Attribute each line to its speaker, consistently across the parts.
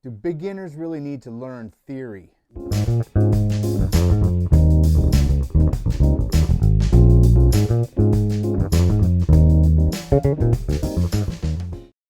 Speaker 1: Do beginners really need to learn theory?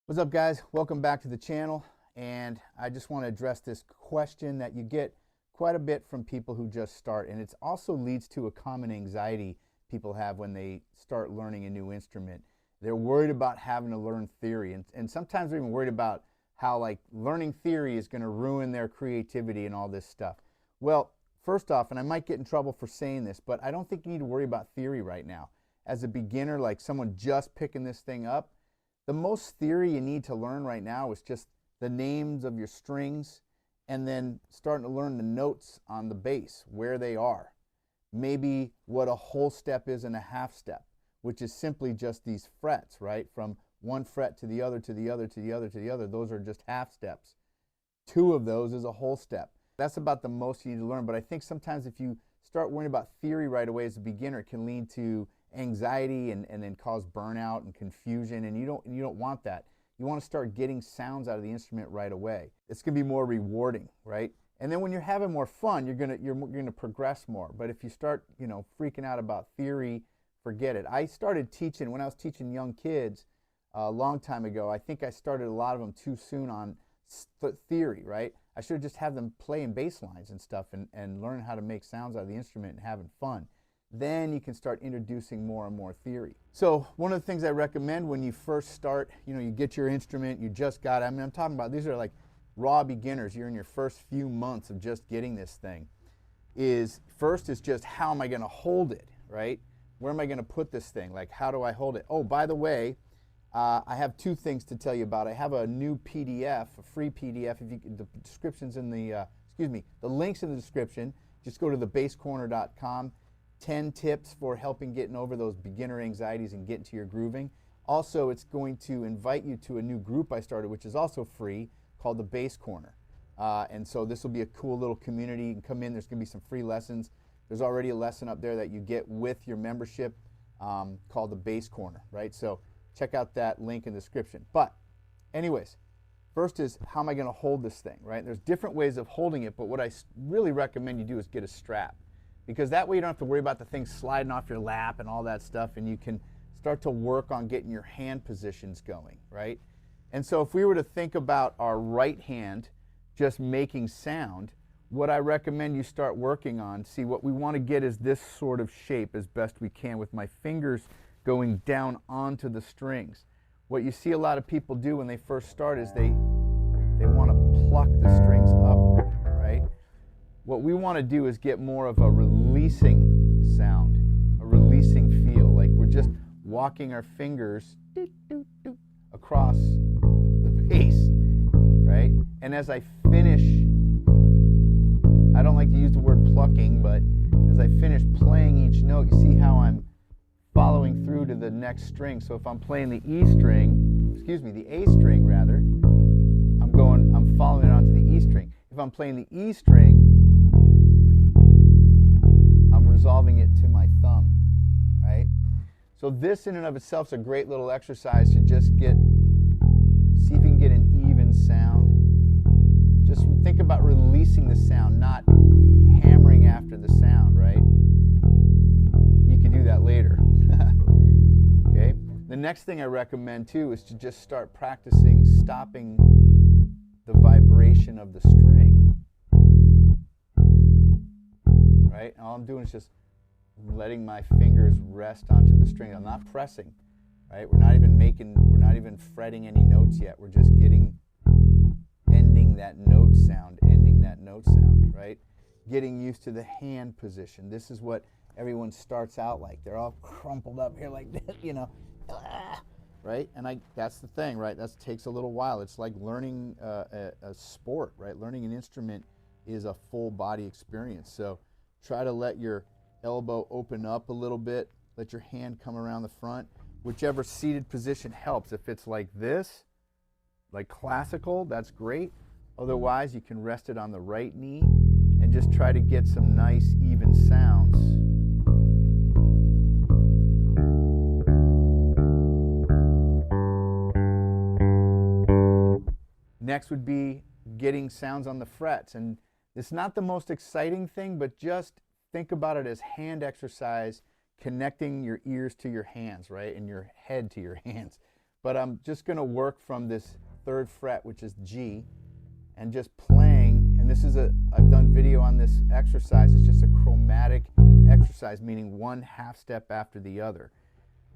Speaker 1: What's up, guys? Welcome back to the channel, and I just want to address this question that you get quite a bit from people who just start, and it also leads to a common anxiety people have when they start learning a new instrument. They're worried about having to learn theory, and sometimes they're even worried about how like learning theory is going to ruin their creativity and all this stuff. Well, first off, and I might get in trouble for saying this, but I don't think you need to worry about theory right now. As a beginner, like someone just picking this thing up, the most theory you need to learn right now is just the names of your strings and then starting to learn the notes on the bass, where they are. Maybe what a whole step is and a half step, which is simply just these frets, right? From one fret to the other, to the other, to the other, to the other. Those are just half steps. Two of those is a whole step. That's about the most you need to learn. But I think sometimes if you start worrying about theory right away as a beginner, it can lead to anxiety and then cause burnout and confusion, and you don't want that. You want to start getting sounds out of the instrument right away. It's going to be more rewarding, right? And then when you're having more fun, you're gonna progress more. But if you start, freaking out about theory, forget it. I started teaching when I was teaching young kids a long time ago. I think I started a lot of them too soon on theory, right? I should have just had them playing bass lines and stuff and learn how to make sounds out of the instrument and having fun. Then you can start introducing more and more theory. So one of the things I recommend when you first start, you get your instrument, you just got it. I mean, I'm talking about these are like raw beginners. You're in your first few months of just getting this thing. First is just how am I going to hold it, right? Where am I going to put this thing? Like, how do I hold it? Oh, by the way, I have two things to tell you about. I have a new PDF, a free PDF. The description's in the, the link's in the description. Just go to thebasscorner.com. 10 tips for helping getting over those beginner anxieties and getting to your grooving. Also, it's going to invite you to a new group I started, which is also free, called the Bass Corner. And so this will be a cool little community. You can come in, there's going to be some free lessons. There's already a lesson up there that you get with your membership called the Bass Corner, right? So check out that link in the description. But anyways, first is how am I going to hold this thing, right? There's different ways of holding it, but what I really recommend you do is get a strap. Because that way you don't have to worry about the thing sliding off your lap and all that stuff, and you can start to work on getting your hand positions going, right? And so if we were to think about our right hand just making sound, what I recommend you start working on, see what we want to get is this sort of shape as best we can with my fingers going down onto the strings. What you see a lot of people do when they first start is they want to pluck the strings upward, right? What we want to do is get more of a releasing sound, a releasing feel, like we're just walking our fingers across the bass, right? And as I finish, I don't like to use the word plucking, but as I finish playing each note, you see how I'm following through to the next string. So if I'm playing the E string, the A string rather, I'm following it onto the E string. If I'm playing the E string, I'm resolving it to my thumb, right? So this in and of itself is a great little exercise to just see if you can get an even sound. Just think about releasing the sound, not hammering after the sound, right? You can do that later. Okay? The next thing I recommend too is to just start practicing stopping the vibration of the string. Right? And all I'm doing is just letting my fingers rest onto the string. I'm not pressing, right? We're not even fretting any notes yet. We're just ending that note sound, right? Getting used to the hand position. This is what everyone starts out like. They're all crumpled up here like this, right? And that's the thing, right? That takes a little while. It's like learning a sport, right? Learning an instrument is a full body experience. So try to let your elbow open up a little bit. Let your hand come around the front. Whichever seated position helps. If it's like this, like classical, that's great. Otherwise, you can rest it on the right knee and just try to get some nice, even sounds. Next would be getting sounds on the frets. And it's not the most exciting thing, but just think about it as hand exercise, connecting your ears to your hands, right? And your head to your hands. But I'm just going to work from this 3rd fret, which is G, and just playing. And this is I've done video on this exercise. It's just a chromatic exercise, meaning one half step after the other,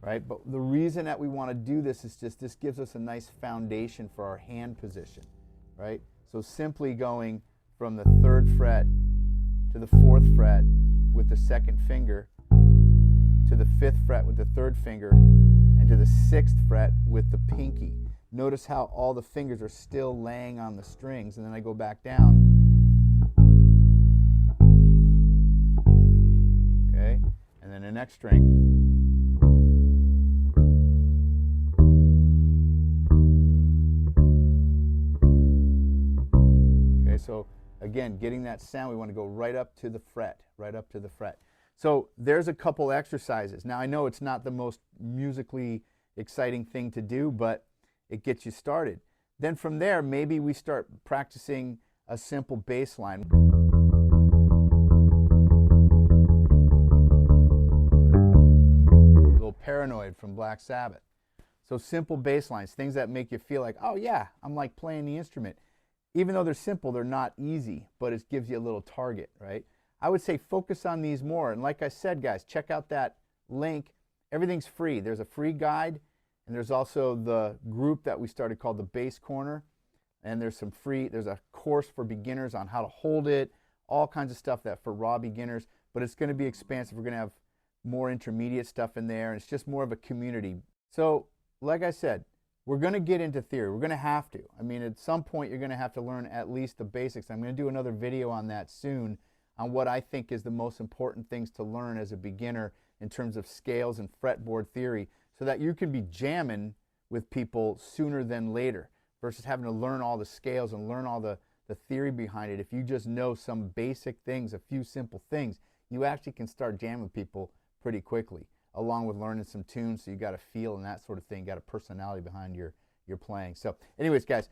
Speaker 1: right? But the reason that we want to do this is just this gives us a nice foundation for our hand position, right? So simply going from the 3rd fret to the 4th fret with the 2nd finger, to the 5th fret with the 3rd finger, and to the 6th fret with the pinky. Notice how all the fingers are still laying on the strings, and then I go back down. Okay, and then the next string. Okay, so again, getting that sound, we want to go right up to the fret, right up to the fret. So there's a couple exercises. Now I know it's not the most musically exciting thing to do, but it gets you started. Then from there, maybe we start practicing a simple bass line. A little Paranoid from Black Sabbath. So simple bass lines, things that make you feel like, oh yeah, I'm like playing the instrument. Even though they're simple, they're not easy, but it gives you a little target, right? I would say focus on these more. And like I said, guys, check out that link. Everything's free. There's a free guide, and there's also the group that we started called the Bass Corner. And there's a course for beginners on how to hold it, all kinds of stuff that for raw beginners, but it's going to be expansive. We're going to have more intermediate stuff in there, and it's just more of a community. So, like I said, we're going to get into theory. We're going to have to. I mean, at some point, you're going to have to learn at least the basics. I'm going to do another video on that soon, on what I think is the most important things to learn as a beginner in terms of scales and fretboard theory, so that you can be jamming with people sooner than later versus having to learn all the scales and learn all the theory behind it. If you just know some basic things, a few simple things, you actually can start jamming people pretty quickly, along with learning some tunes, so you got a feel and that sort of thing, you got a personality behind your playing. So anyways, guys,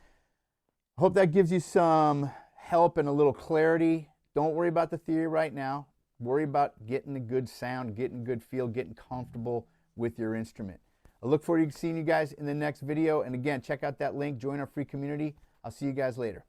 Speaker 1: I hope that gives you some help and a little clarity. Don't worry about the theory right now. Worry about getting a good sound, getting a good feel, getting comfortable with your instrument. I look forward to seeing you guys in the next video. And again, check out that link, join our free community. I'll see you guys later.